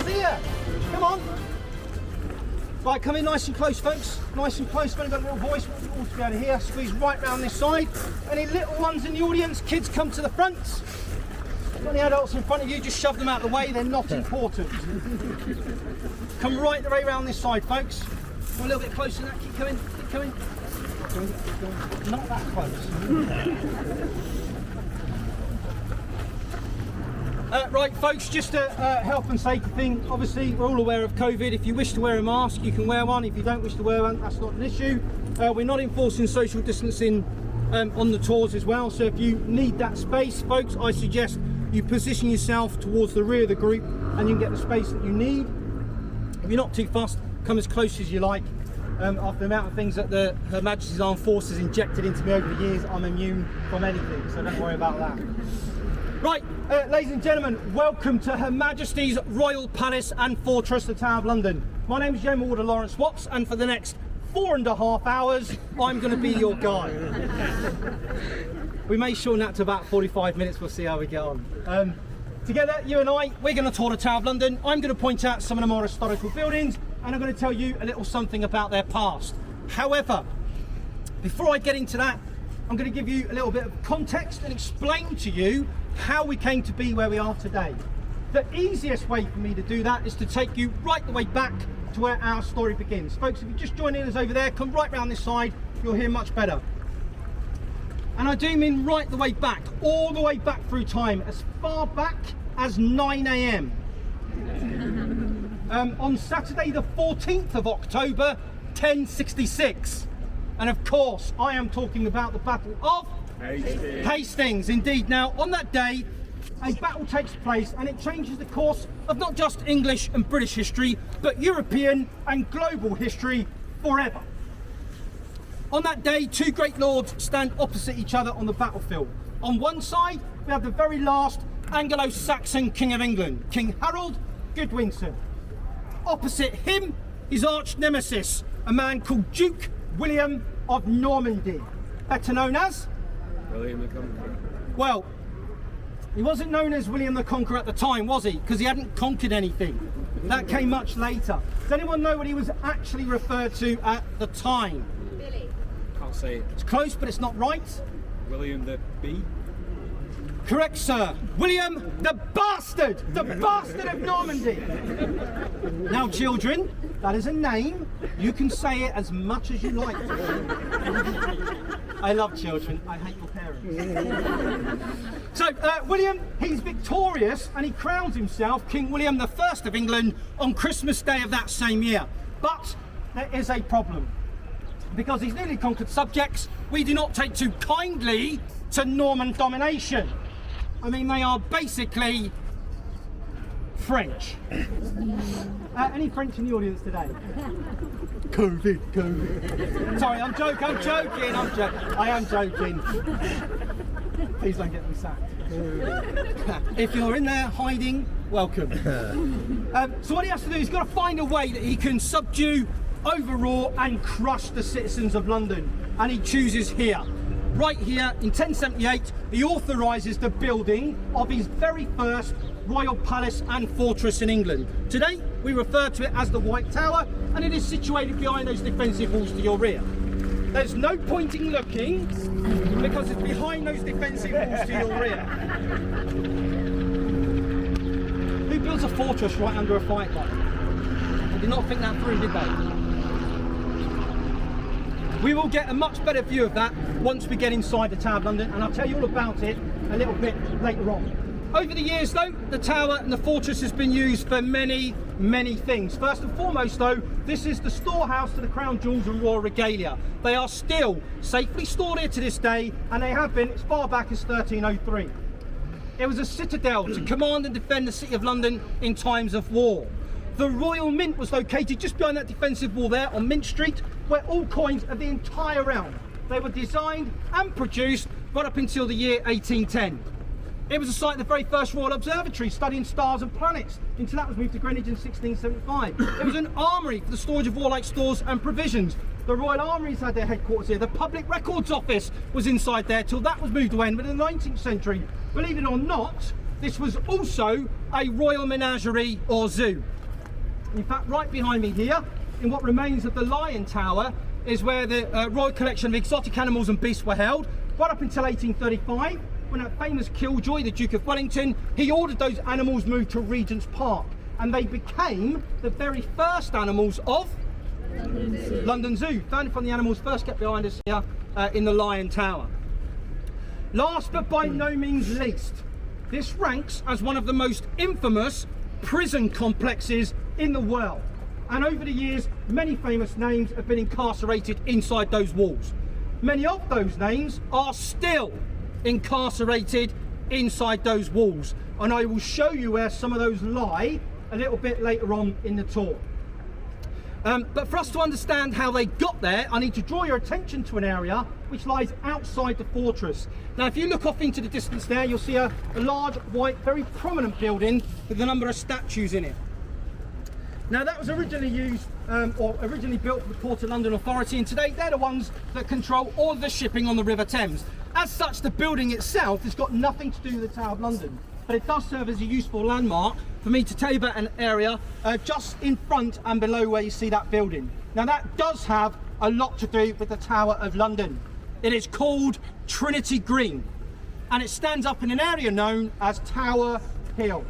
here. Come on. Right, come in nice and close, folks. Nice and close. I've only got a little voice. Want you all to be able to hear. Squeeze right round this side. Any little ones in the audience? Kids, come to the front. Any adults in front of you, just shove them out of the way. They're not important. Come right the way round this side, folks. Come a little bit closer than that. Keep coming. Keep coming. Not that close. Right, folks, just a health and safety thing. Obviously, we're all aware of COVID. If you wish to wear a mask, you can wear one. If you don't wish to wear one, that's not an issue. We're not enforcing social distancing on the tours as well. So if you need that space, folks, I suggest you position yourself towards the rear of the group and you can get the space that you need. If you're not too fussed, come as close as you like. After the amount of things that Her Majesty's Armed Forces injected into me over the years, I'm immune from anything, so don't worry about that. Right, ladies and gentlemen, welcome to Her Majesty's Royal Palace and Fortress, the Tower of London. My name is Yeoman Warder Lawrence Watts, and for the next 4.5 hours, I'm going to be your guide. We may shorten that to about 45 minutes, we'll see how we get on. Together, you and I, we're going to tour the Tower of London. I'm going to point out some of the more historical buildings, and I'm going to tell you a little something about their past. However, before I get into that, I'm going to give you a little bit of context and explain to you how we came to be where we are today. The easiest way for me to do that is to take you right the way back to where our story begins. Folks, if you just join in us over there, come right round this side, you'll hear much better. And I do mean right the way back, all the way back through time, as far back as 9 AM. On Saturday the 14th of October, 1066. And of course, I am talking about the Battle of Hastings, indeed. Now, on that day, a battle takes place and it changes the course of not just English and British history, but European and global history forever. On that day, two great lords stand opposite each other on the battlefield. On one side, we have the very last Anglo-Saxon King of England, King Harold Godwinson. Opposite him, his arch nemesis, a man called Duke William of Normandy, better known as William the Conqueror. Well, he wasn't known as William the Conqueror at the time, was he? Because he hadn't conquered anything. That came much later. Does anyone know what he was actually referred to at the time? Billy. Can't say it. It's close, but it's not right. William the B. Correct, sir. William the Bastard! The Bastard of Normandy! Now, children, that is a name. You can say it as much as you like. I love children. I hate your parents. So, William, he's victorious and he crowns himself King William I of England on Christmas Day of that same year. But there is a problem. Because he's nearly conquered subjects, we do not take too kindly to Norman domination. I mean, they are basically French. Any French in the audience today? COVID. Sorry, I'm joking. I am joking. Please don't get me sacked. If you're in there hiding, welcome. So what he has to do is he's got to find a way that he can subdue, overawe and crush the citizens of London. And he chooses here. Right here in 1078, he authorises the building of his very first royal palace and fortress in England. Today, we refer to it as the White Tower, and it is situated behind those defensive walls to your rear. There's no point in looking, because it's behind those defensive walls to your rear. Who builds a fortress right under a fight line? They did not think that through, did they? We will get a much better view of that once we get inside the Tower of London, and I'll tell you all about it a little bit later on. Over the years though, the tower and the fortress has been used for many, many things. First and foremost though, this is the storehouse to the crown jewels and royal regalia. They are still safely stored here to this day, and they have been as far back as 1303. It was a citadel to command and defend the city of London in times of war. The Royal Mint was located just behind that defensive wall there on Mint Street, where all coins of the entire realm, they were designed and produced right up until the year 1810. It was a site of the very first Royal Observatory studying stars and planets until that was moved to Greenwich in 1675. It was an armoury for the storage of warlike stores and provisions. The Royal Armouries had their headquarters here. The Public Records Office was inside there till that was moved away. And in the 19th century, believe it or not, this was also a royal menagerie or zoo. In fact, right behind me here, in what remains of the Lion Tower, is where the Royal Collection of Exotic Animals and Beasts were held, right up until 1835, when that famous killjoy, the Duke of Wellington, he ordered those animals moved to Regent's Park, and they became the very first animals of London Zoo, founded from the animals first kept behind us here in the Lion Tower. Last but by no means least, this ranks as one of the most infamous prison complexes in the world. And over the years, many famous names have been incarcerated inside those walls. Many of those names are still incarcerated inside those walls. And I will show you where some of those lie a little bit later on in the tour. But for us to understand how they got there, I need to draw your attention to an area which lies outside the fortress. Now, if you look off into the distance there, you'll see a large, white, very prominent building with a number of statues in it. Now, that was originally used, or originally built for the Port of London Authority, and today they're the ones that control all of the shipping on the River Thames. As such, the building itself has got nothing to do with the Tower of London, but it does serve as a useful landmark for me to tell you about an area just in front and below where you see that building. Now, that does have a lot to do with the Tower of London. It is called Trinity Green, and it stands up in an area known as Tower Hill.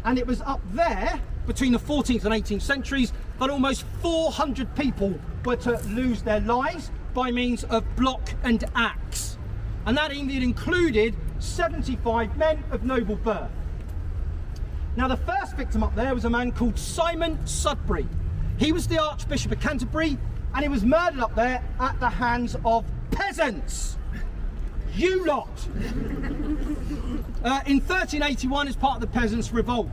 And it was up there between the 14th and 18th centuries that almost 400 people were to lose their lives by means of block and axe. And that indeed included 75 men of noble birth. Now, the first victim up there was a man called Simon Sudbury. He was the Archbishop of Canterbury, and he was murdered up there at the hands of peasants. You lot! In 1381, as part of the Peasants' Revolt,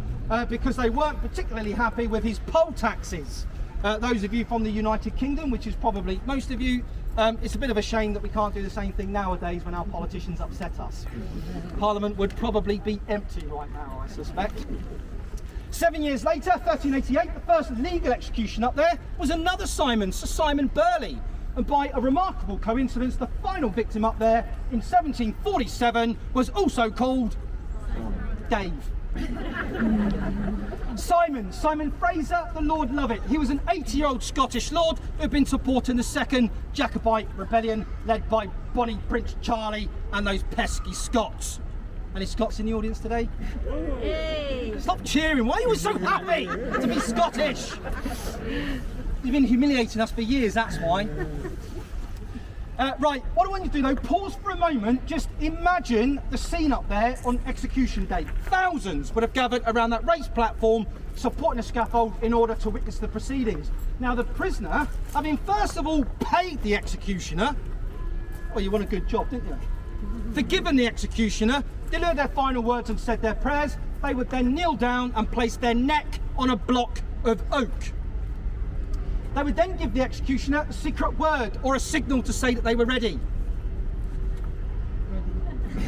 because they weren't particularly happy with his poll taxes. Those of you from the United Kingdom, which is probably most of you, it's a bit of a shame that we can't do the same thing nowadays when our politicians upset us. Parliament would probably be empty right now, I suspect. 7 years later, 1388, the first legal execution up there was another Simon, Sir Simon Burley. And by a remarkable coincidence, the final victim up there in 1747 was also called Dave. Simon Fraser, the Lord Lovett. He was an 80-year-old Scottish lord who had been supporting the second Jacobite rebellion led by Bonnie Prince Charlie and those pesky Scots. Any Scots in the audience today? Hey. Stop cheering, why are you always so happy to be Scottish? You've been humiliating us for years, that's why. Right, what I want you to do though, pause for a moment, just imagine the scene up there on execution day. Thousands would have gathered around that raised platform, supporting a scaffold in order to witness the proceedings. Now, the prisoner, having first of all paid the executioner, well, you want a good job, didn't you? Forgiven the executioner, delivered their final words and said their prayers, they would then kneel down and place their neck on a block of oak. They would then give the executioner a secret word or a signal to say that they were ready.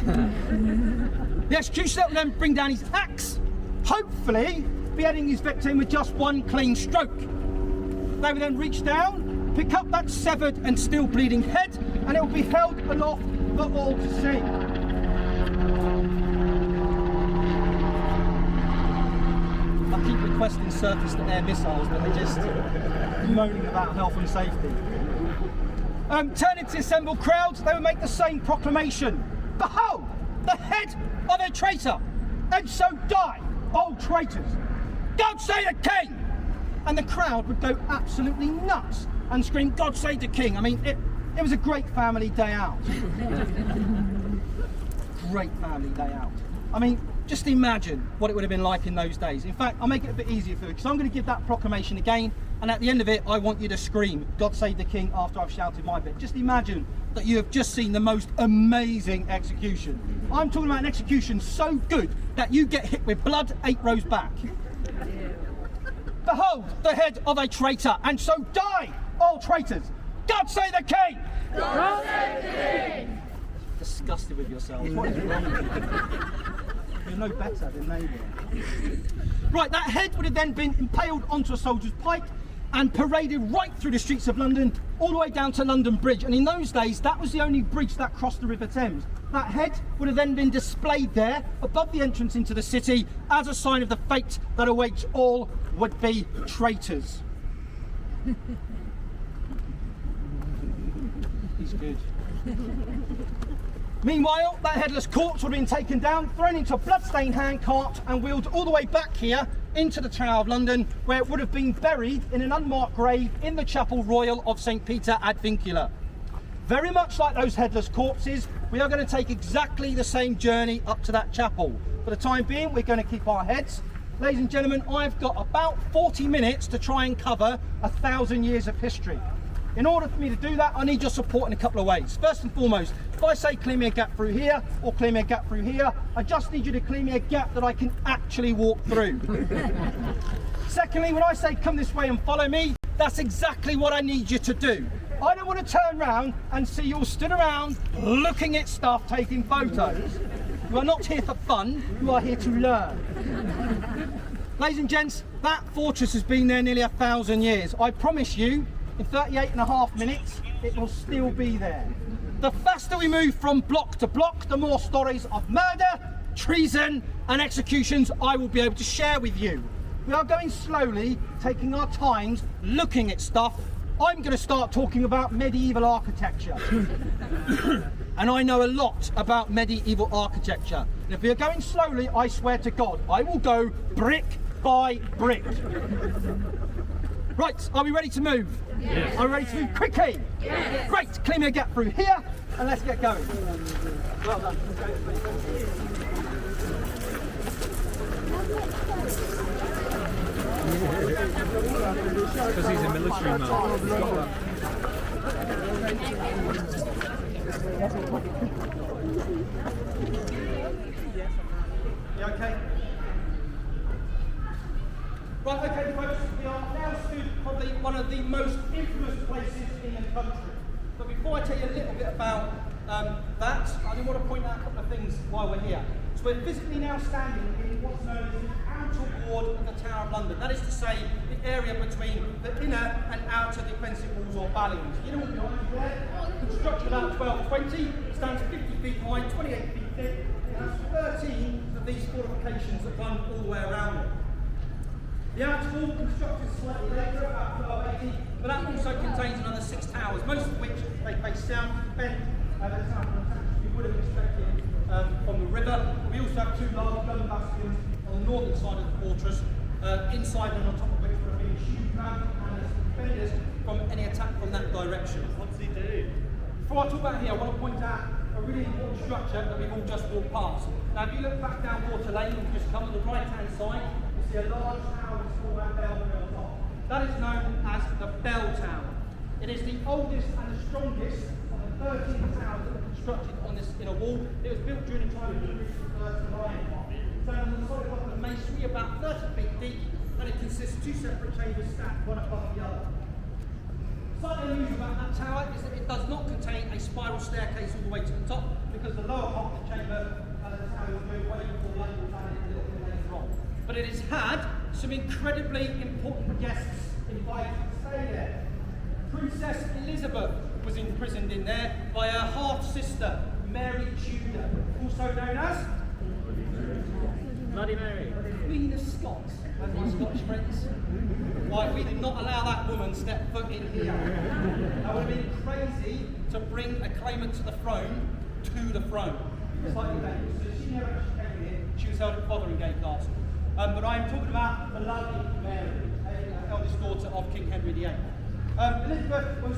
The executioner would then bring down his axe, hopefully beheading his victim with just one clean stroke. They would then reach down, pick up that severed and still bleeding head, and it would be held aloft for all to see. I keep requesting surface-to-air missiles, but they're just moaning about health and safety. Turning to the assembled crowds, they would make the same proclamation. Behold, the head of a traitor, and so die, all traitors. God save the king! And the crowd would go absolutely nuts and scream, God save the king. I mean, it was a great family day out. Great family day out. I mean, just imagine what it would have been like in those days. In fact, I'll make it a bit easier for you, because I'm going to give that proclamation again, and at the end of it, I want you to scream, God save the king, after I've shouted my bit. Just imagine that you have just seen the most amazing execution. I'm talking about an execution so good that you get hit with blood 8 rows back. Behold, the head of a traitor, and so die all traitors. God save the king! God save the king! Disgusted with yourselves. What is wrong with you? You're no better than they were. Right, that head would have then been impaled onto a soldier's pike, and paraded right through the streets of London, all the way down to London Bridge. And in those days, that was the only bridge that crossed the River Thames. That head would have then been displayed there above the entrance into the city as a sign of the fate that awaits all would-be traitors. He's good. Meanwhile, that headless corpse would have been taken down, thrown into a blood-stained handcart and wheeled all the way back here into the Tower of London, where it would have been buried in an unmarked grave in the Chapel Royal of St. Peter ad Vincula. Very much like those headless corpses, we are going to take exactly the same journey up to that chapel. For the time being, we're going to keep our heads. Ladies and gentlemen, I've got about 40 minutes to try and cover 1,000 years of history. In order for me to do that, I need your support in a couple of ways. First and foremost, if I say clear me a gap through here or clear me a gap through here, I just need you to clear me a gap that I can actually walk through. Secondly, when I say come this way and follow me, that's exactly what I need you to do. I don't want to turn around and see you all stood around looking at stuff, taking photos. You are not here for fun, you are here to learn. Ladies and gents, that fortress has been there nearly 1,000 years. I promise you, in 38.5 minutes, it will still be there. The faster we move from block to block, the more stories of murder, treason and executions I will be able to share with you. We are going slowly, taking our times, looking at stuff. I'm going to start talking about medieval architecture. And I know a lot about medieval architecture. And if we are going slowly, I swear to God, I will go brick by brick. Right, are we ready to move? Yes. Are we ready to move quickly? Yes. Great, clear me a gap through here and let's get going. Well done. Because he's a military man. You okay? Right, okay folks, we are now stood probably one of the most infamous places in the country. But before I tell you a little bit about that, I do want to point out a couple of things while we're here. So we're physically now standing in what's known as the outer ward of the Tower of London. That is to say, the area between the inner and outer defensive walls or ballions. You know what behind you there? Constructed about 1220, stands 50 feet high, 28 feet thick. It has 13 of these fortifications that run all the way around it. The outer wall, constructed slightly later, about 1280, but that also contains another 6 towers, most of which they face south, bent the south of the town, you would have expected from the river. We also have 2 large gun bastions on the northern side of the fortress, inside and on top of which would have been a huge ramp and as defenders from any attack from that direction. What's he do? Before I talk about here, I want to point out a really important structure that we've all just walked past. Now, if you look back down Water Lane, you just come to the right-hand side, you see a large tower with a small belfry on top. That is known as the Bell Tower. It is the oldest and the strongest of the 13 towers that were constructed on this inner wall. It was built during the time of the First Lion. So on the solid block of masonry, about 30 feet deep, and it consists of 2 separate chambers stacked one above the other. Slightly unusual about that tower is that it does not contain a spiral staircase all the way to the top, because the lower part of the chamber, the tower was moved way before London was added a little bit later on. But it has had some incredibly important guests invited to stay there. Princess Elizabeth was imprisoned in there by her half-sister, Mary Tudor, also known as Bloody Mary. Queen of Scots, as my Scottish friends. Why, we did not allow that woman step foot in here. That would have been crazy to bring a claimant to the throne to the throne. Slightly dangerous. So she never actually came here. She was held at Fotheringay Castle. But I am talking about the lovely Mary, eldest daughter of King Henry VIII. Elizabeth was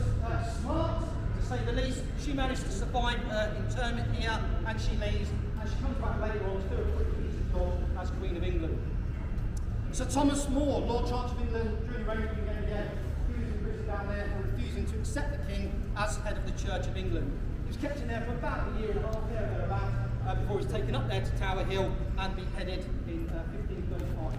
smart, to say the least. She managed to survive her internment here, and she leaves, and she comes back later on to do a quick piece of job as Queen of England. Sir Thomas More, Lord Chancellor of England, during the reign of King Henry VIII, he was imprisoned down there for refusing to accept the King as head of the Church of England. He was kept in there for about a year and a half, thereabouts, before he was taken up there to Tower Hill and beheaded in 1535.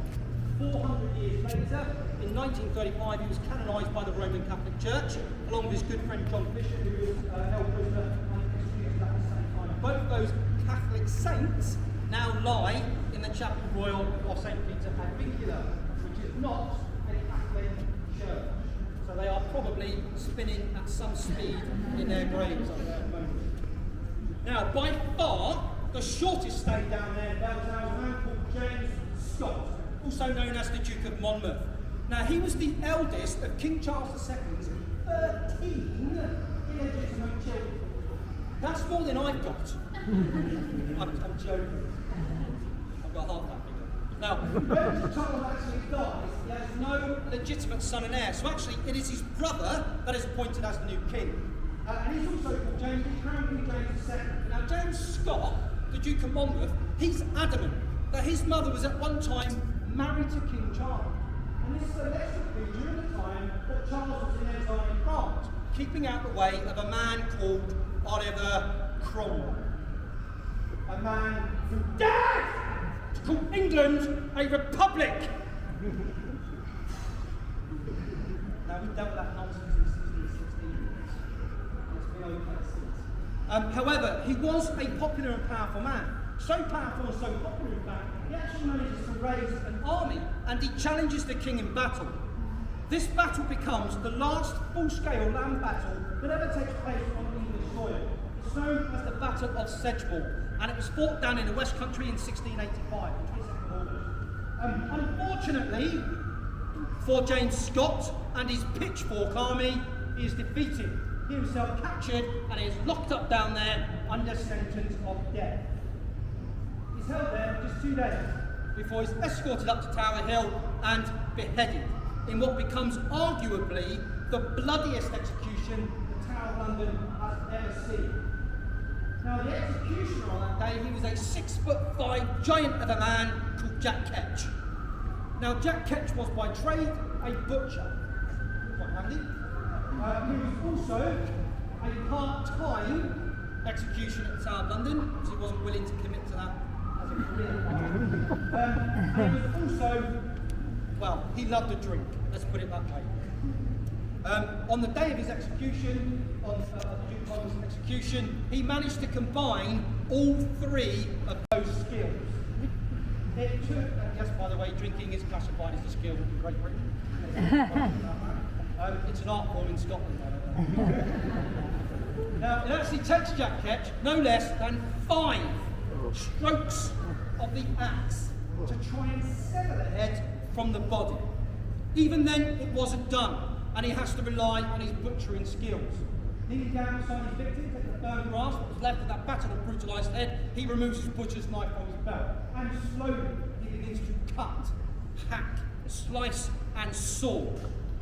400 years later, in 1935, he was canonised by the Roman Catholic Church, along with his good friend John Bishop, who was held prisoner and executed at the same time. Both of those Catholic saints now lie in the Chapel Royal of St. Peter ad Vincula, which is not a Catholic church. where they are probably spinning at some speed in their graves up there at the moment. Now, by far, the shortest stay down there in Bell Tower was a man called James Scott, also known as the Duke of Monmouth. Now, he was the eldest of King Charles II's 13 illegitimate children. That's more than I've got. I'm joking. I've got half that figure. Now, when Charles actually dies, he has no legitimate son and heir. So actually, it is his brother that is appointed as the new king. And he's also called James, crowned King James II. Now, James Scott, the Duke of Monmouth, he's adamant that his mother was at one time married to King Charles. And this is allegedly during the time that Charles was in exile in France, keeping out the way of a man called Oliver Cromwell. A man who dared to call England a republic! Now, we've dealt with that nonsense in the 1616. It's been okay since. However, he was a popular and powerful man. So powerful and so popular, in fact, he actually manages to raise an army and he challenges the king in battle. This battle becomes the last full-scale land battle that ever takes place on English soil. It's known as the Battle of Sedgemoor, and it was fought down in the West Country in 1685, the 22nd of August. Unfortunately, for James Scott and his pitchfork army, he is defeated. He himself captured and he is locked up down there under sentence of death. He's held there for just 2 days before he's escorted up to Tower Hill and beheaded in what becomes arguably the bloodiest execution the Tower of London has ever seen. Now, the executioner on that day, he was a 6'5" giant of a man called Jack Ketch. Now, Jack Ketch was by trade a butcher, quite handy. He was also a part-time executioner at the Tower of London, because he wasn't willing to commit to that as a career. And he was also, well, he loved a drink, let's put it that way. On the day of his execution, on the Duke of Monmouth's execution, he managed to combine all 3 of those skills. It took, and yes, by the way, drinking is classified as a skill in Great Britain. It's an art form in Scotland, by the way. Now, it actually takes Jack Ketch no less than 5 strokes of the axe to try and sever the head from the body. Even then, it wasn't done, and he has to rely on his butchering skills. Kneeling down beside his victim, taking the burned grass that was left of that battered and brutalised head, he removes his butcher's knife from his belt, and slowly he begins to cut, hack, slice, and saw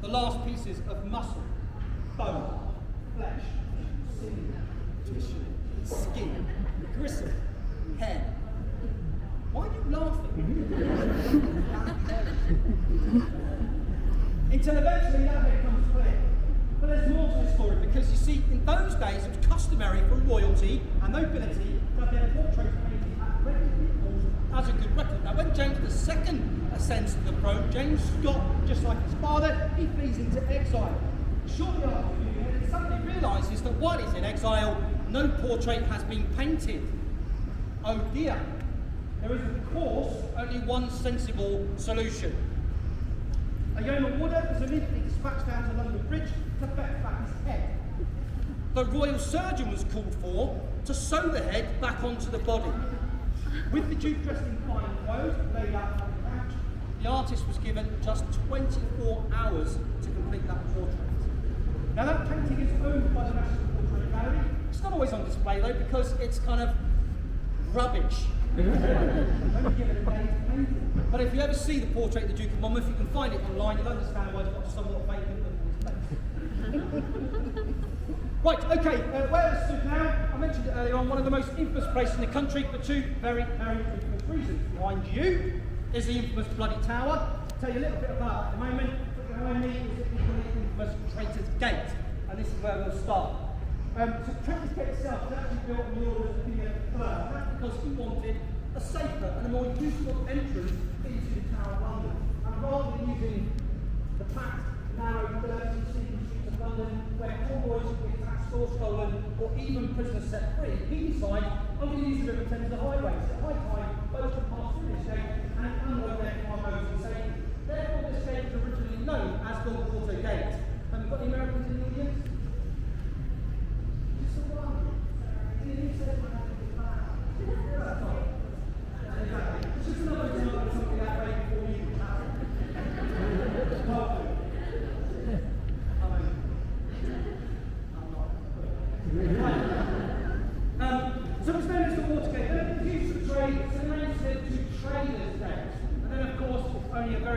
the last pieces of muscle, bone, flesh, sinew, tissue, skin, gristle, hair. Why are you laughing? Until eventually that head becomes clear. But there's more to this story, because you see, in those days it was customary for royalty and nobility to have their portraits painted at regular intervals as a good record. Now, when James II ascends to the throne, James Scott, just like his father, he flees into exile. Shortly after he suddenly realises that while he's in exile, no portrait has been painted. Oh dear. There is, of course, only one sensible solution. A Yeoman Warder was immediately dispatched down to London Bridge to fetch back his head. The royal surgeon was called for to sew the head back onto the body. With the Duke dressed in fine clothes laid out on the couch, the artist was given just 24 hours to complete that portrait. Now, that painting is owned by the National Portrait Gallery. It's not always on display though, because it's kind of rubbish. Only give it a day's painting. But if you ever see the portrait of the Duke of Monmouth, you can find it online. You'll understand why it's got somewhat vacant look on his face. Right, okay, where it stood now, I mentioned it earlier on, one of the most infamous places in the country for 2 very, very infamous reasons. Behind you is the infamous Bloody Tower. I'll tell you a little bit about it at the moment. Behind me is the infamous Traitor's Gate, and this is where we'll start. So Traitor's Gate itself was actually built on the order of King III. That's because he wanted a safer and a more useful entrance into the Tower of London. And rather than using the packed, narrow, dirty, sleeping streets of London, where convoys would be attacked or stolen, or even prisoners set free, he decided, I'm going to use the River Thames as a highway. So at high tide, boats would pass through this gate and unload their cargoes in safety. Therefore, this gate was originally known as the Water Gate. And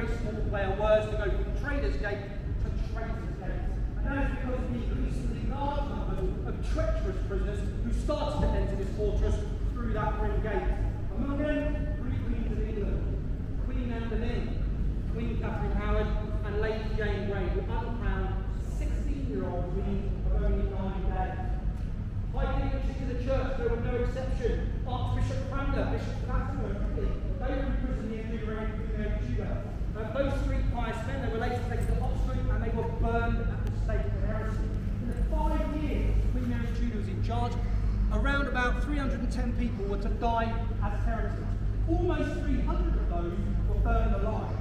very small play of words to go from Trader's Gate to Trader's Gate. And that is because of the increasingly large number of treacherous prisoners who started to enter this fortress through that grim gate. Among them, 3 queens of England, Queen Anne Boleyn, Queen Catherine Howard, and Lady Jane Grey, who uncrowned 16-year-old queen of only 9 days. High dignitaries of the church, there were no exception. Archbishop Cranmer, Bishop Latimer, they were imprisoned in the reign of Queen Tudor. Those 3 pious men, they were later taken to Oxford and they were burned at the stake for heresy. In the 5 years Queen Mary Tudor was in charge, around about 310 people were to die as heretics. Almost 300 of those were burned alive.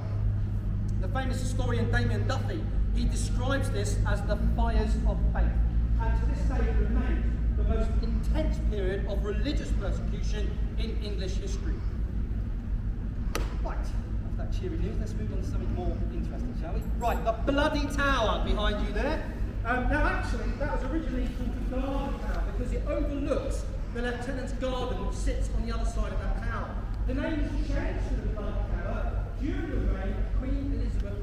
The famous historian Damien Duffy, he describes this as the fires of faith. And to this day it remains the most intense period of religious persecution in English history. Right, after that cheery news, let's move on to something more interesting, shall we? Right, the Bloody Tower behind you there. Now actually, that was originally called the Garden Tower because it overlooks the Lieutenant's Garden which sits on the other side of that tower. The name was changed to the Bloody Tower during the reign of Queen Elizabeth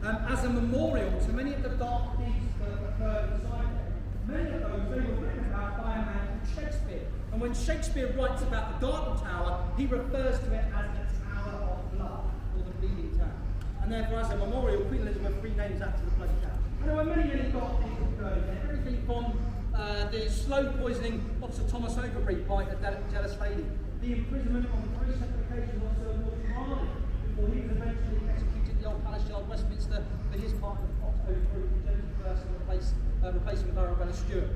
I. As a memorial to many of the dark deeds that occurred inside there. Many of those, they were written about by a man called Shakespeare. And when Shakespeare writes about the Garden Tower, he refers to it as the Tower of Blood, or the Bleeding Tower. And therefore, as a memorial, Queen Elizabeth renames that to the Bloody Tower. And there were many, many dark things that occurred there. Everything from the slow poisoning of Sir Thomas Overbury by a jealous lady, the imprisonment on 3 separate occasions of Sir Warden, before he was eventually executed at the Old Palace Yard, Westminster, for his part of the plot to overthrow James I, replacing Arabella Stuart.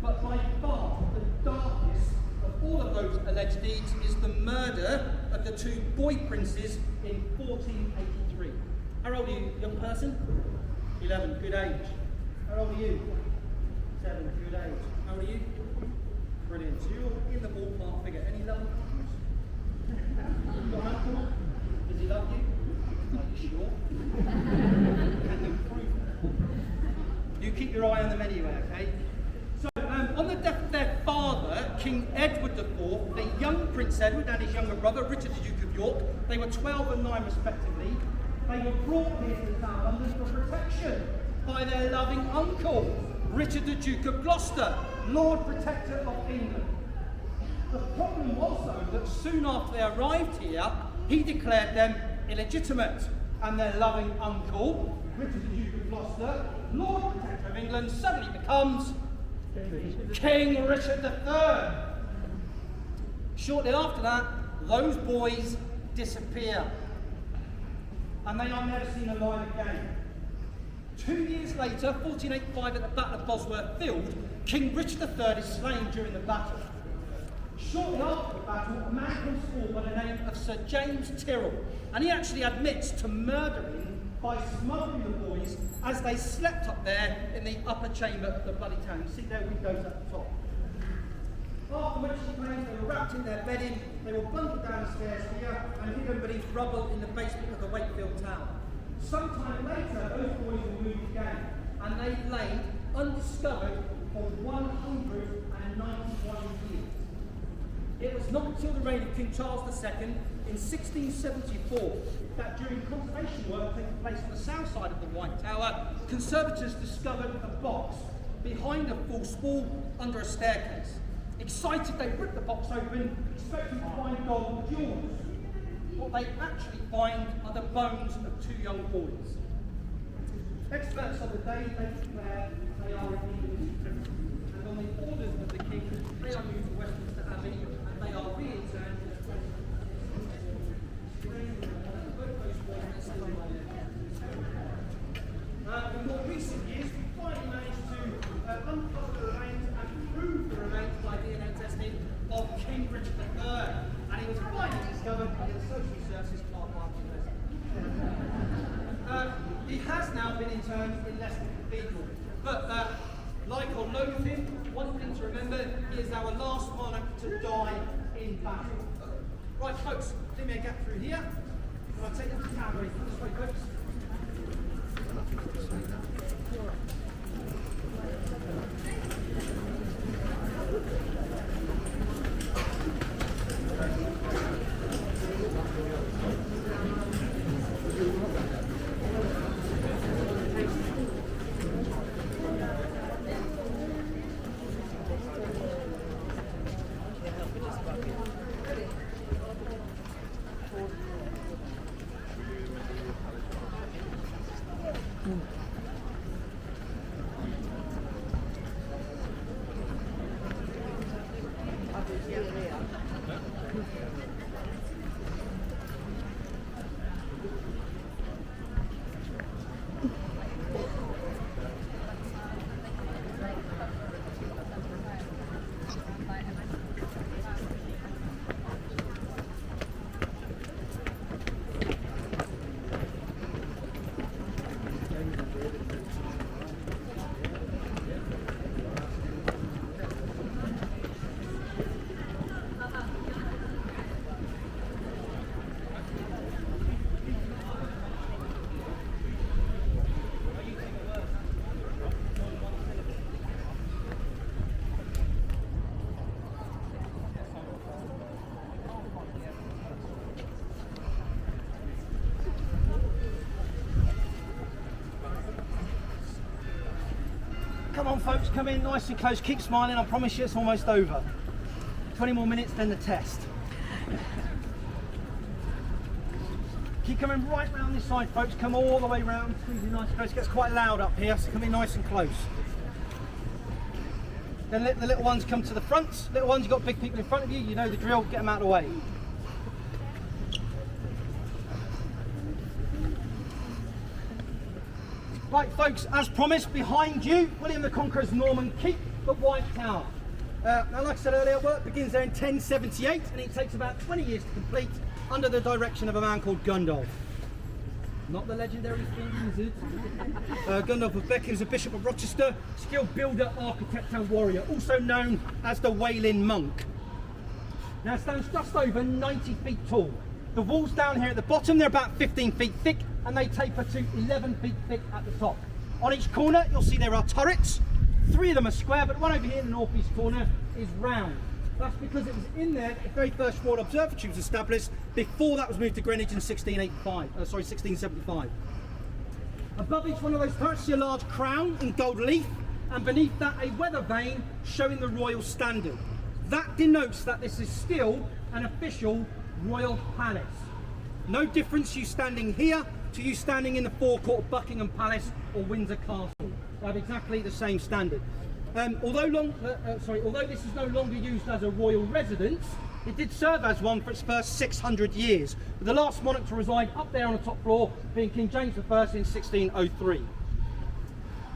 But by far the darkest of all of those alleged deeds is the murder of the 2 boy princes in 1483. How old are you, young person? 11, good age. How old are you? 7, good age. How old are you? Brilliant. So you're in the ballpark figure. Any love uncles? You got an uncle? Does he love you? Are you sure? Can you prove that? You keep your eye on them anyway, okay? So, on the death of their father, King Edward IV, the young Prince Edward and his younger brother, Richard the Duke of York, they were 12 and 9 respectively, they were brought here to the Tower of London for protection by their loving uncle, Richard the Duke of Gloucester, Lord Protector of England. The problem was, though, that soon after they arrived here, he declared them illegitimate, and their loving uncle, Richard the Duke of Gloucester, Lord Protector of England, suddenly becomes King Richard III. Shortly after that, those boys disappear, and they are never seen alive again. 2 years later, 1485, at the Battle of Bosworth Field, King Richard III is slain during the battle. Shortly after the battle, a man comes forward by the name of Sir James Tyrrell, and he actually admits to murdering by smuggling the boys as they slept up there in the upper chamber of the Bloody Tower. You see their windows at the top. After which he claims they were wrapped in their bedding, they were bundled down the stairs here and hidden beneath rubble in the basement of the Wakefield Tower. Sometime later, those boys were moved again, and they lay undiscovered for 191 years. It was not until the reign of King Charles II in 1674 that during conservation work taking place on the south side of the White Tower, conservators discovered a box behind a false wall under a staircase. Excited, they ripped the box open, expecting to find gold jewels. What they actually find are the bones of 2 young boys. Experts of the day, they declare they are indeed innocent, and on the orders of the king, they are moved to Westminster Abbey, and they are re-interned in the in more recent years, we finally managed to uncover the remains and prove the remains by DNA testing of King Richard III, and he was finally discovered in the Social Services car park in Leicester. He has now been interned in Leicester Cathedral, but like or loathe him, one thing to remember, he is our last monarch to die in battle. Right, folks, leave me a gap through here, and I'll take you to the cavalry. This way, folks. Come on folks, come in nice and close, keep smiling, I promise you it's almost over. 20 more minutes, then the test. Keep coming right round this side folks, come all the way round, squeeze in nice and close, it gets quite loud up here, so come in nice and close. Then let the little ones come to the front, little ones, you've got big people in front of you, you know the drill, get them out of the way. Right folks, as promised, behind you, William the Conqueror's Norman Keep, the White Tower. Now like I said earlier, work begins there in 1078 and it takes about 20 years to complete under the direction of a man called Gundulf. Not the legendary fiend wizard. Gundulf of Beck, he was a bishop of Rochester, skilled builder, architect and warrior, also known as the Wailing Monk. Now it stands just over 90 feet tall. The walls down here at the bottom, they're about 15 feet thick and they taper to 11 feet thick at the top. On each corner, you'll see there are turrets. 3 of them are square, but one over here in the northeast corner is round. That's because it was in there that the very first Royal Observatory was established before that was moved to Greenwich in 1675. Above each one of those turrets, you see a large crown in gold leaf, and beneath that a weather vane showing the royal standard. That denotes that this is still an official royal palace. No difference you standing here to you standing in the forecourt of Buckingham Palace or Windsor Castle. They have exactly the same standard. Although this is no longer used as a royal residence, it did serve as one for its first 600 years, with the last monarch to reside up there on the top floor being King James I in 1603.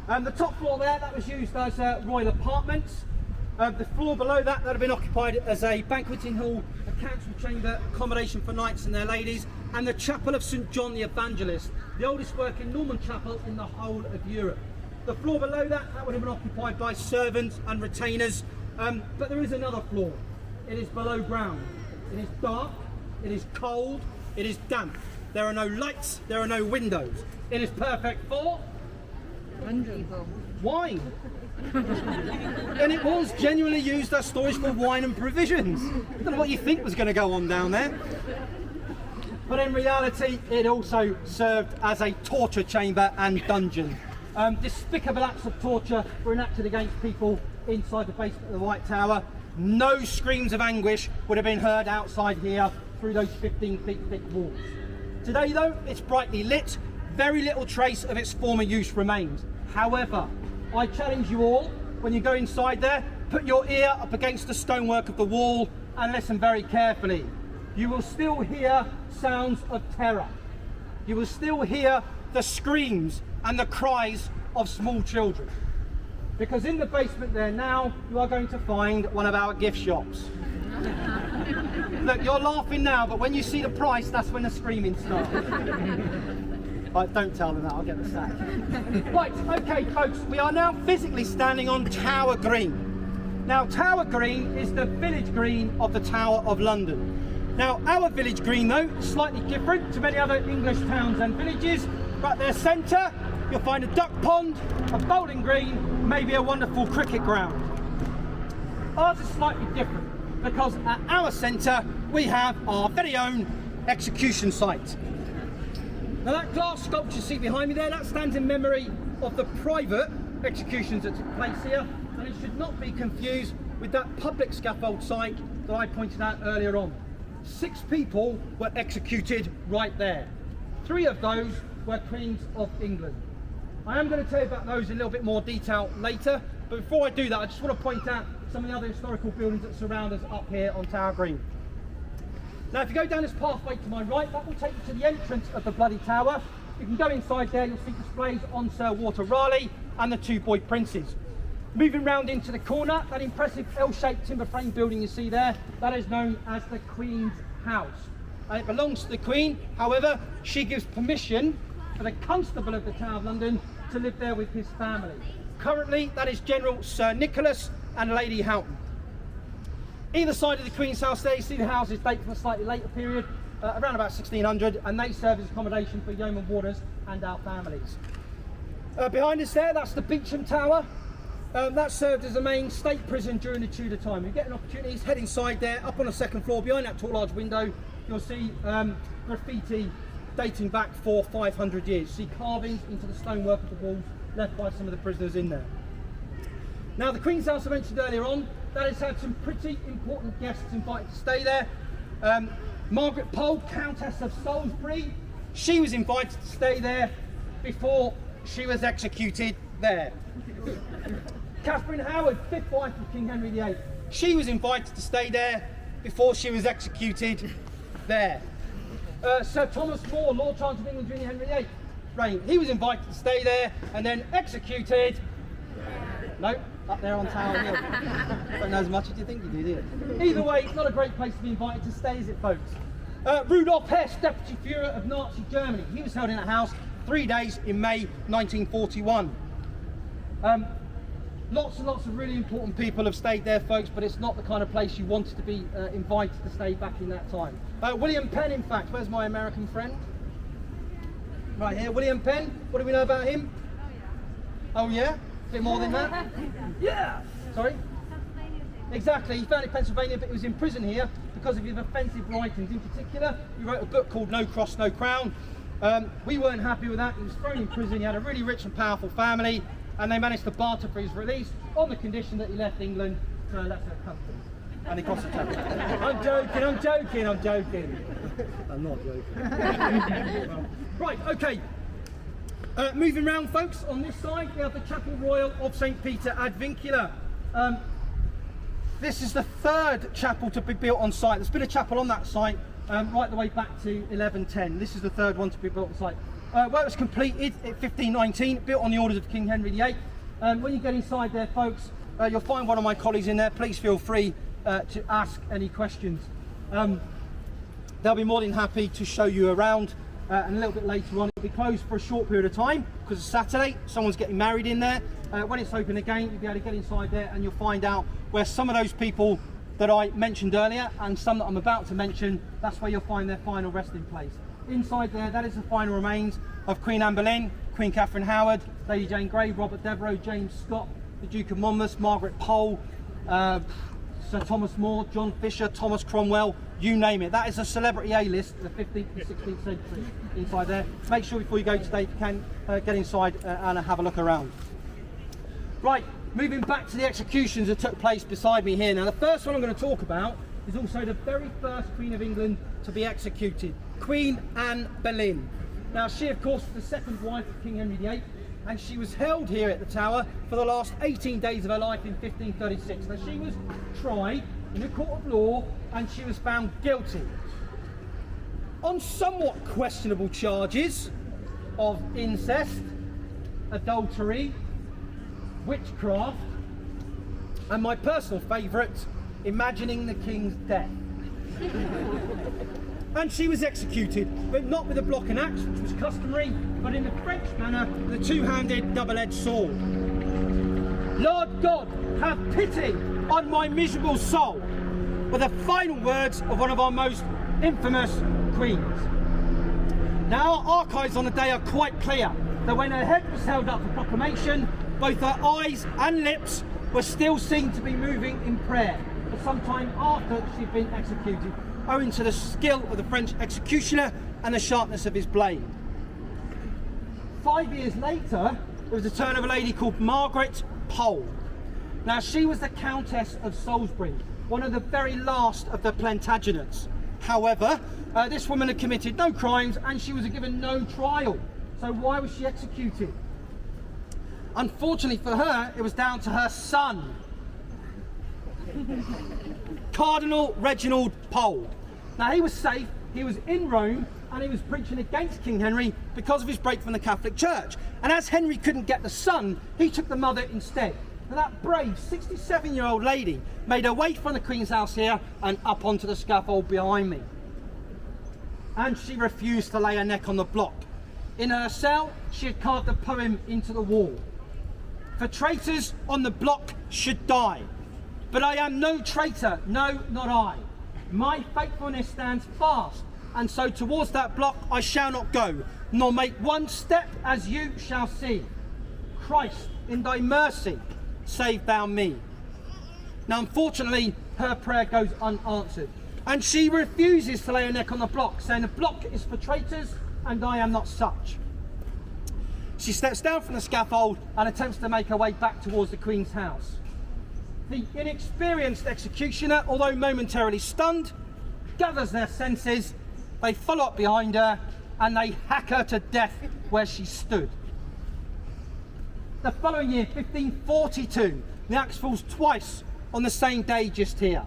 The top floor there, that was used as royal apartments. The floor below that would have been occupied as a banqueting hall, a council chamber, accommodation for knights and their ladies, and the chapel of St John the Evangelist, the oldest working Norman chapel in the whole of Europe. The floor below that would have been occupied by servants and retainers, but there is another floor. It is below ground. It is dark, it is cold, it is damp. There are no lights, there are no windows. It is perfect for wine. And it was genuinely used as storage for wine and provisions. I don't know what you think was going to go on down there. But in reality, it also served as a torture chamber and dungeon. Despicable acts of torture were enacted against people inside the basement of the White Tower. No screams of anguish would have been heard outside here through those 15 feet thick walls. Today though, it's brightly lit. Very little trace of its former use remains. However, I challenge you all, when you go inside there, put your ear up against the stonework of the wall and listen very carefully. You will still hear sounds of terror. You will still hear the screams and the cries of small children. Because in the basement there now, you are going to find one of our gift shops. Look, you're laughing now, but when you see the price, that's when the screaming starts. Right, don't tell them that, I'll get the sack. Right, okay folks, we are now physically standing on Tower Green. Now Tower Green is the village green of the Tower of London. Now our village green though, is slightly different to many other English towns and villages. Right at their centre, you'll find a duck pond, a bowling green, maybe a wonderful cricket ground. Ours is slightly different because at our centre we have our very own execution site. Now that glass sculpture you see behind me there, that stands in memory of the private executions that took place here, and it should not be confused with that public scaffold site that I pointed out earlier on. 6 people were executed right there. 3 of those were Queens of England. I am going to tell you about those in a little bit more detail later, but before I do that I just want to point out some of the other historical buildings that surround us up here on Tower Green. Now if you go down this pathway to my right, that will take you to the entrance of the Bloody Tower. You can go inside there, you'll see displays on Sir Walter Raleigh and the 2 boy princes. Moving round into the corner, that impressive L-shaped timber frame building you see there, that is known as the Queen's House. And it belongs to the Queen, however, she gives permission for the Constable of the Tower of London to live there with his family. Currently, that is General Sir Nicholas and Lady Houghton. Either side of the Queen's House there, you see the houses date from a slightly later period, around about 1600, and they serve as accommodation for Yeoman Warders and our families. Behind us there, that's the Beauchamp Tower. That served as a main state prison during the Tudor time. You get an opportunity, head inside there, up on the 2nd floor, behind that tall large window, you'll see graffiti dating back 400 or 500 years. You see carvings into the stonework of the walls left by some of the prisoners in there. Now the Queen's House I mentioned earlier on, that has had some pretty important guests invited to stay there. Margaret Pole, Countess of Salisbury, she was invited to stay there before she was executed there. Catherine Howard, 5th wife of King Henry VIII, she was invited to stay there before she was executed there. Sir Thomas More, Lord Chancellor of England during Henry VIII's reign, he was invited to stay there and then executed. No, up there on Tower Hill. Don't know as much as you think you do you? Either way, it's not a great place to be invited to stay, is it, folks? Rudolf Hess, Deputy Führer of Nazi Germany, he was held in a house 3 days in May 1941. Lots and lots of really important people have stayed there, folks, but it's not the kind of place you wanted to be invited to stay back in that time. William Penn, in fact, where's my American friend? Right here, William Penn, what do we know about him? Oh yeah? A bit more than that? Yeah! Sorry? Exactly, he founded Pennsylvania, but he was in prison here because of his offensive writings. In particular, he wrote a book called No Cross, No Crown. We weren't happy with that. He was thrown in prison. He had a really rich and powerful family, and they managed to barter for his release on the condition that he left England to a lesser country. And he cost a tenner. I'm joking. I'm not joking. Right, okay. Moving round, folks, on this side we have the Chapel Royal of St. Peter ad Vincula. This is the 3rd chapel to be built on site. There's been a chapel on that site right the way back to 1110. This is the 3rd one to be built on site. Well, it was completed in 1519, built on the orders of King Henry VIII. When you get inside there, folks, you'll find one of my colleagues in there. Please feel free to ask any questions. They'll be more than happy to show you around. And a little bit later on, it'll be closed for a short period of time because it's Saturday, someone's getting married in there. When it's open again, you'll be able to get inside there and you'll find out where some of those people that I mentioned earlier and some that I'm about to mention, that's where you'll find their final resting place. Inside there, that is the final remains of Queen Anne Boleyn, Queen Catherine Howard, Lady Jane Grey, Robert Devereux, James Scott, the Duke of Monmouth, Margaret Pole, Sir Thomas More, John Fisher, Thomas Cromwell, you name it. That is a celebrity A-list of the 15th and 16th century inside there. Make sure before you go today, if you can, get inside and have a look around. Right, moving back to the executions that took place beside me here. Now, the first one I'm going to talk about is also the very first Queen of England to be executed, Queen Anne Boleyn. Now, she, of course, was the 2nd wife of King Henry VIII, and she was held here at the Tower for the last 18 days of her life in 1536. Now, she was tried in a court of law and she was found guilty on somewhat questionable charges of incest, adultery, witchcraft, and my personal favourite, imagining the king's death. And she was executed, but not with a block and axe, which was customary, but in the French manner, with a two-handed, double-edged sword. Lord God, have pity on my miserable soul, were the final words of one of our most infamous queens. Now, our archives on the day are quite clear that when her head was held up for proclamation, both her eyes and lips were still seen to be moving in prayer for some time after she'd been executed, owing to the skill of the French executioner and the sharpness of his blade. 5 years later, there was the turn of a lady called Margaret Pole. Now, she was the Countess of Salisbury, one of the very last of the Plantagenets. However, this woman had committed no crimes and she was given no trial. So why was she executed? Unfortunately for her, it was down to her son, Cardinal Reginald Pole. Now, he was safe, he was in Rome, and he was preaching against King Henry because of his break from the Catholic Church. And as Henry couldn't get the son, he took the mother instead. Now, that brave 67-year-old lady made her way from the Queen's house here and up onto the scaffold behind me. And she refused to lay her neck on the block. In her cell, she had carved a poem into the wall. For traitors on the block should die. But I am no traitor, no, not I. My faithfulness stands fast, and so towards that block I shall not go, nor make one step, as you shall see. Christ, in thy mercy, save thou me. Now, unfortunately, her prayer goes unanswered, and she refuses to lay her neck on the block, saying the block is for traitors, and I am not such. She steps down from the scaffold and attempts to make her way back towards the Queen's house. The inexperienced executioner, although momentarily stunned, gathers their senses, they follow up behind her and they hack her to death where she stood. The following year, 1542, the axe falls twice on the same day just here.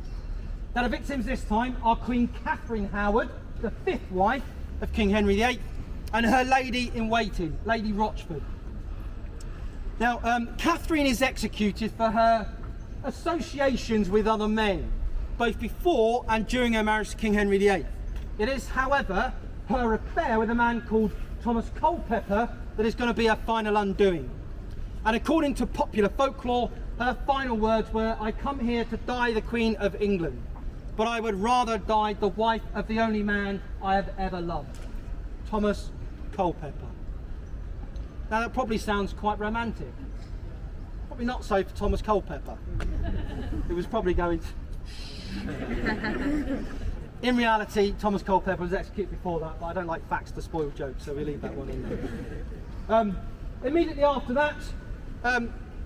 Now the victims this time are Queen Catherine Howard, the 5th wife of King Henry VIII, and her lady-in-waiting, Lady Rochford. Now, Catherine is executed for her associations with other men, both before and during her marriage to King Henry VIII. It is, however, her affair with a man called Thomas Culpeper that is going to be her final undoing. And according to popular folklore, her final words were, "I come here to die the Queen of England, but I would rather die the wife of the only man I have ever loved, Thomas Culpeper." Now that probably sounds quite romantic. Probably not so for Thomas Culpeper. It was probably going to... In reality, Thomas Culpeper was executed before that, but I don't like facts to spoil jokes, so we leave that one in there. Immediately after that,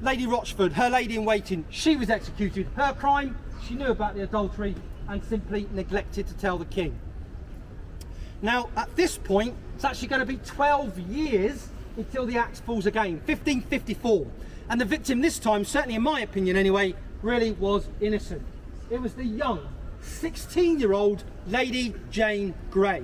Lady Rochford, her lady-in-waiting, she was executed. Her crime, she knew about the adultery and simply neglected to tell the king. Now, at this point, it's actually going to be 12 years until the axe falls again, 1554. And the victim this time, certainly in my opinion anyway, really was innocent. It was the young, 16-year-old Lady Jane Grey.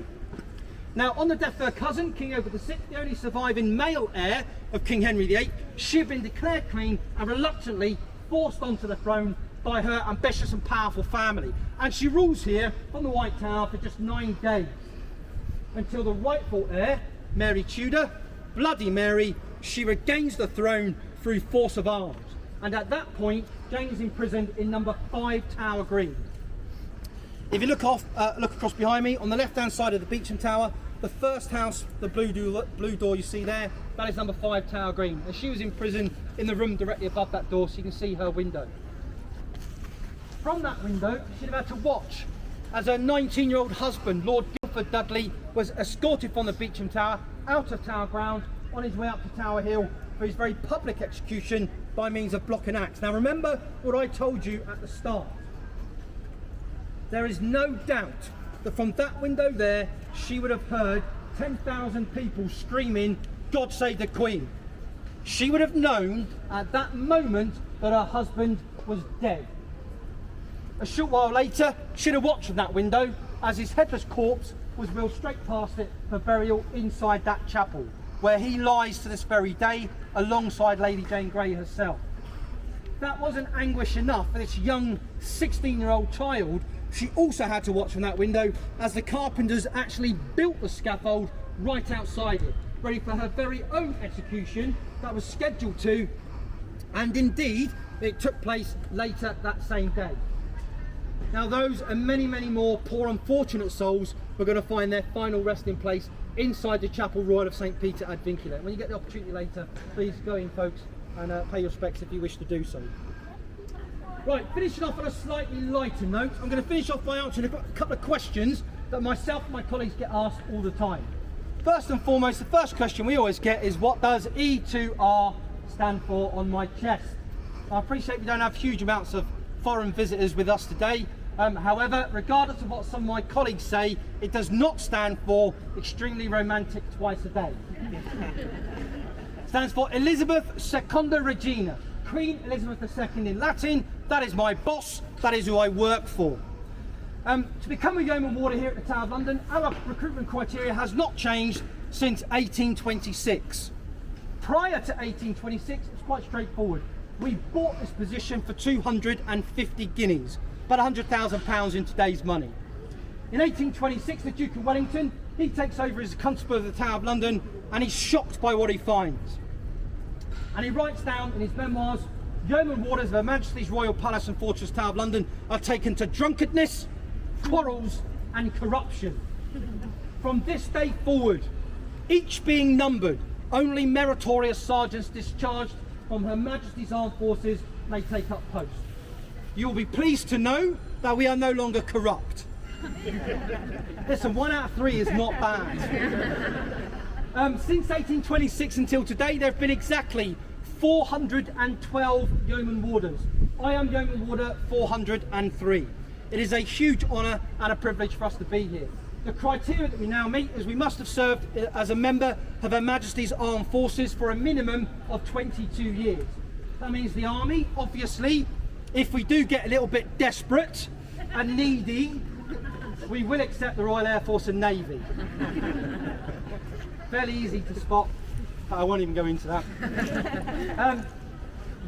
Now, on the death of her cousin, King Edward VI, the only surviving male heir of King Henry VIII, she had been declared queen and reluctantly forced onto the throne by her ambitious and powerful family. And she rules here from the White Tower for just 9 days, until the rightful heir, Mary Tudor, Bloody Mary, she regains the throne through force of arms. And at that point, Jane is imprisoned in number 5 Tower Green. If you look across behind me, on the left-hand side of the Beecham Tower, the first house, the blue door you see there, that is number 5 Tower Green. And she was in prison in the room directly above that door, so you can see her window. From that window, she'd have had to watch as her 19-year-old husband, Lord Guildford Dudley, was escorted from the Beecham Tower out of Tower Ground on his way up to Tower Hill for his very public execution by means of block and axe. Now remember what I told you at the start. There is no doubt that from that window there, she would have heard 10,000 people screaming, "God save the Queen." She would have known at that moment that her husband was dead. A short while later, she'd have watched from that window as his headless corpse was wheeled straight past it for burial inside that chapel, where he lies to this very day alongside Lady Jane Grey herself. That wasn't anguish enough for this young 16-year-old child. She also had to watch from that window as the carpenters actually built the scaffold right outside it, ready for her very own execution that was scheduled to, and indeed it took place later that same day. Now those and many, many more poor unfortunate souls were going to find their final resting place inside the Chapel Royal of St. Peter ad Vincula. When you get the opportunity later, please go in, folks, and pay your respects if you wish to do so. Right, finishing off on a slightly lighter note, I'm going to finish off by answering a couple of questions that myself and my colleagues get asked all the time. First and foremost, the first question we always get is, what does E2R stand for on my chest? I appreciate we don't have huge amounts of foreign visitors with us today. However, regardless of what some of my colleagues say, it does not stand for extremely romantic twice a day. It stands for Elizabeth Secunda Regina, Queen Elizabeth II in Latin. That is my boss, that is who I work for. To become a Yeoman Warder here at the Tower of London, our recruitment criteria has not changed since 1826. Prior to 1826, it's quite straightforward. We bought this position for 250 guineas, about £100,000 in today's money. In 1826, the Duke of Wellington, he takes over as Constable of the Tower of London, and he's shocked by what he finds. And he writes down in his memoirs, Yeoman Warders of Her Majesty's Royal Palace and Fortress Tower of London are taken to drunkenness, quarrels and corruption. From this day forward, each being numbered, only meritorious sergeants discharged from Her Majesty's Armed Forces may take up post. You will be pleased to know that we are no longer corrupt. Listen, 1 out of 3 is not bad. Since 1826 until today, there have been exactly 412 Yeoman Warders. I am Yeoman Warder 403. It is a huge honour and a privilege for us to be here. The criteria that we now meet is we must have served as a member of Her Majesty's Armed Forces for a minimum of 22 years. That means the Army, obviously. If we do get a little bit desperate and needy, we will accept the Royal Air Force and Navy. Fairly easy to spot, but I won't even go into that.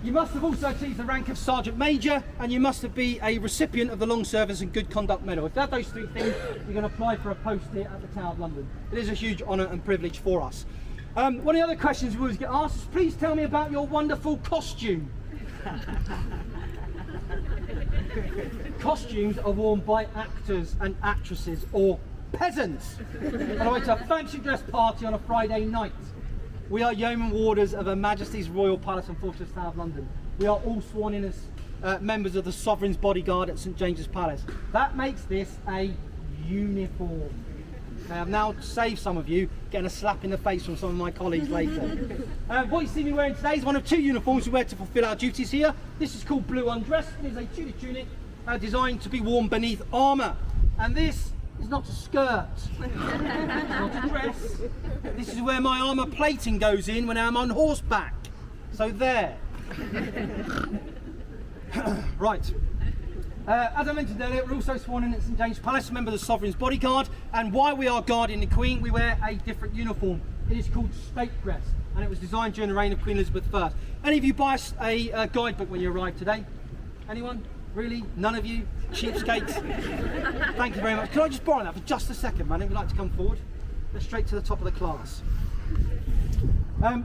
You must have also achieved the rank of Sergeant Major, and you must be a recipient of the Long Service and Good Conduct Medal. If you have those three things, you're going to apply for a post here at the Tower of London. It is a huge honour and privilege for us. One of the other questions we always get asked is, please tell me about your wonderful costume. Costumes are worn by actors and actresses or peasants on the way to a fancy dress party on a Friday night. We are Yeoman Warders of Her Majesty's Royal Palace and Fortress Tower of London. We are all sworn in as members of the Sovereign's Bodyguard at St James's Palace. That makes this a uniform. I've now saved some of you getting a slap in the face from some of my colleagues later. What you see me wearing today is one of two uniforms we wear to fulfil our duties here. This is called Blue Undress. It is a Tudor tunic designed to be worn beneath armour. And this is not a skirt, it's not a dress. This is where my armour plating goes in when I'm on horseback. So there. Right. As I mentioned earlier, we're also sworn in at St James's Palace, a member of the Sovereign's Bodyguard, and while we are guarding the Queen, we wear a different uniform. It is called state dress, and it was designed during the reign of Queen Elizabeth I. Any of you buy a guidebook when you arrive today? Anyone? Really? None of you? Cheapskates? Thank you very much. Can I just borrow that for just a second, man? If you'd like to come forward. Let's straight to the top of the class.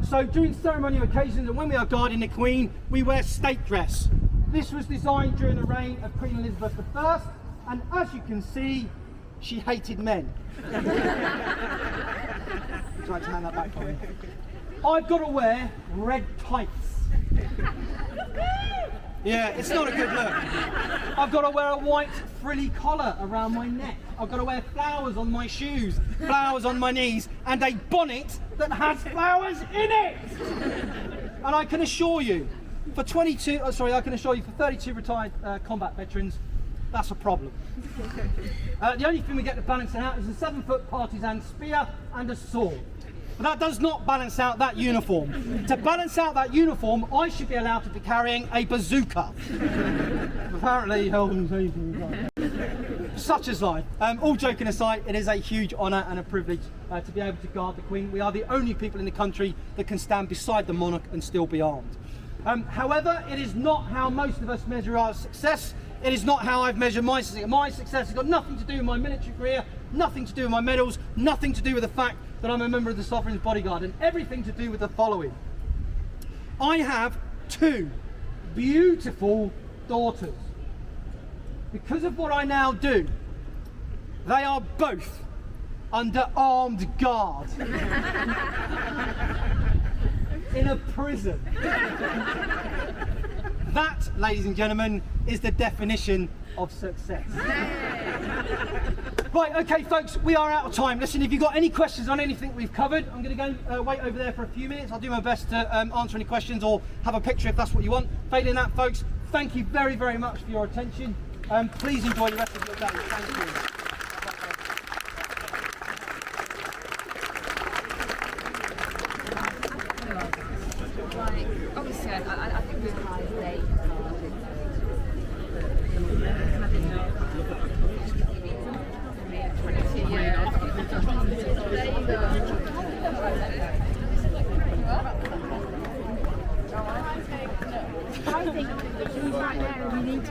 So during ceremonial occasions and when we are guarding the Queen, we wear state dress. This was designed during the reign of Queen Elizabeth I, and as you can see, she hated men. Try to hand that back for me. I've got to wear red tights. Yeah, it's not a good look. I've got to wear a white frilly collar around my neck. I've got to wear flowers on my shoes, flowers on my knees, and a bonnet that has flowers in it. And I can assure you, for 32 retired combat veterans, that's a problem. The only thing we get to balance it out is a 7-foot partisan spear and a sword. But that does not balance out that uniform. To balance out that uniform, I should be allowed to be carrying a bazooka. Apparently, health and safety. Such is life. All joking aside, it is a huge honour and a privilege to be able to guard the Queen. We are the only people in the country that can stand beside the monarch and still be armed. However, it is not how most of us measure our success. It is not how I've measured my success. My success has got nothing to do with my military career, nothing to do with my medals, nothing to do with the fact that I'm a member of the Sovereign's Bodyguard, and everything to do with the following. I have 2 beautiful daughters. Because of what I now do, they are both under armed guard in a prison. That, ladies and gentlemen, is the definition of success. Right, okay folks, we are out of time. Listen, if you've got any questions on anything we've covered, I'm going to go wait over there for a few minutes. I'll do my best to answer any questions or have a picture if that's what you want. Failing that, folks, thank you very, very much for your attention. Please enjoy the rest of your day. Thank you. Obviously, I think we're high late. I think he's right there and we need to.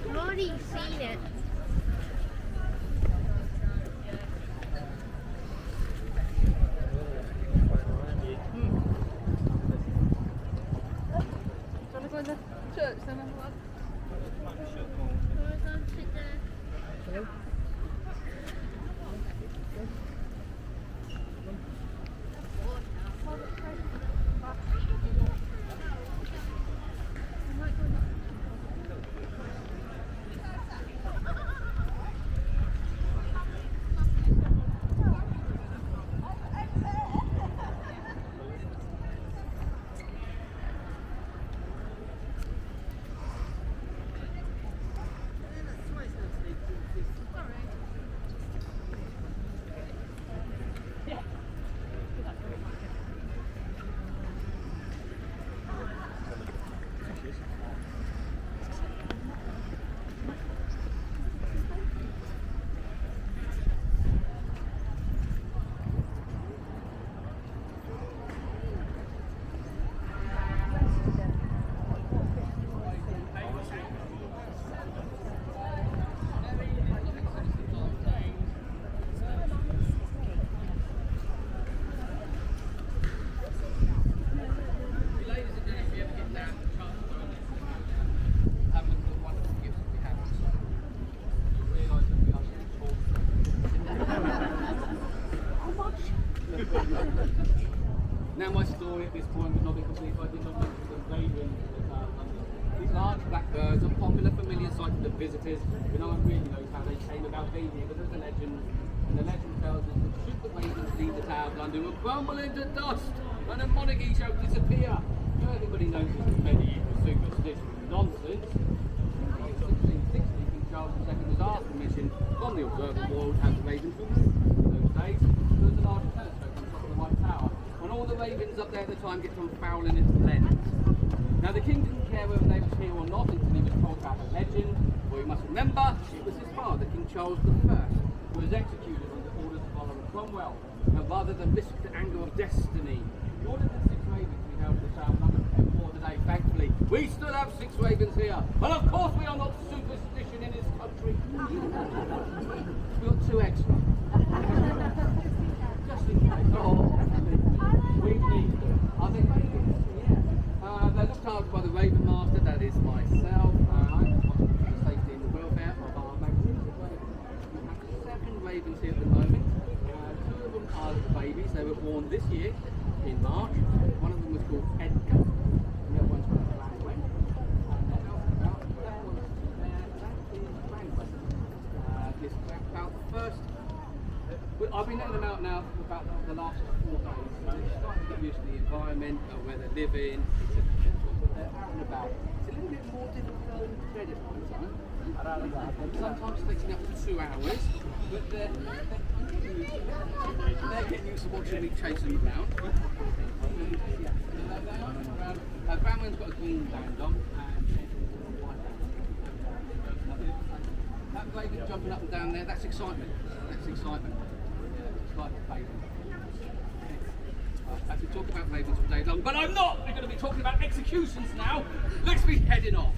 I've already seen it. Church, then I'm like, blackbirds, a popular familiar sight to the visitors, but no one really knows how they came about being here, but there's a legend, and the legend tells us that should the ravens leave the Tower of London, will crumble into dust, and the monarchy shall disappear. Everybody knows this is medieval superstition nonsense. In 1660, King Charles II was asked permission from the observer world to have the ravens removed. In those days, there was a large telescope on top of the White Tower, and all the ravens up there at the time get from fouling its lens. Now the king didn't care whether they were here or not until he was told about the legend, for you must remember, it was his father, King Charles I, who was executed under orders of Oliver Cromwell. And rather than risk the anger of destiny, he ordered the 6 ravens we held at the Tower of London for today, thankfully. We still have 6 ravens here, and of course we are not superstition in this country. We've got 2 extra. Just in case. Oh, we need them. Are they ravens? Yeah. They're looked after by the Raven Master, that is myself. I'm responsible for the safety and the welfare of our magnificent ravens. We have 7 ravens here at the moment. 2 of them are little babies. They were born this year in March. One of them was called Edgar. The other one's called Brangwen. And that one's there. That is Brangwen. This is about the first. I've been letting them out now for about the last 4 days. So they're starting to get used to the environment, where they live in, etc. So they're out and about. It's a little bit more difficult than credit one time. Sometimes taking up to 2 hours, but they're getting used to watching me chase them around. Brangwen's got a green band on, and a white band. That raven jumping up and down there, that's excitement. That's excitement. It's like a baby. I could talk about ravens all day long, but I'm not! We're going to be talking about executions now. Let's be heading off.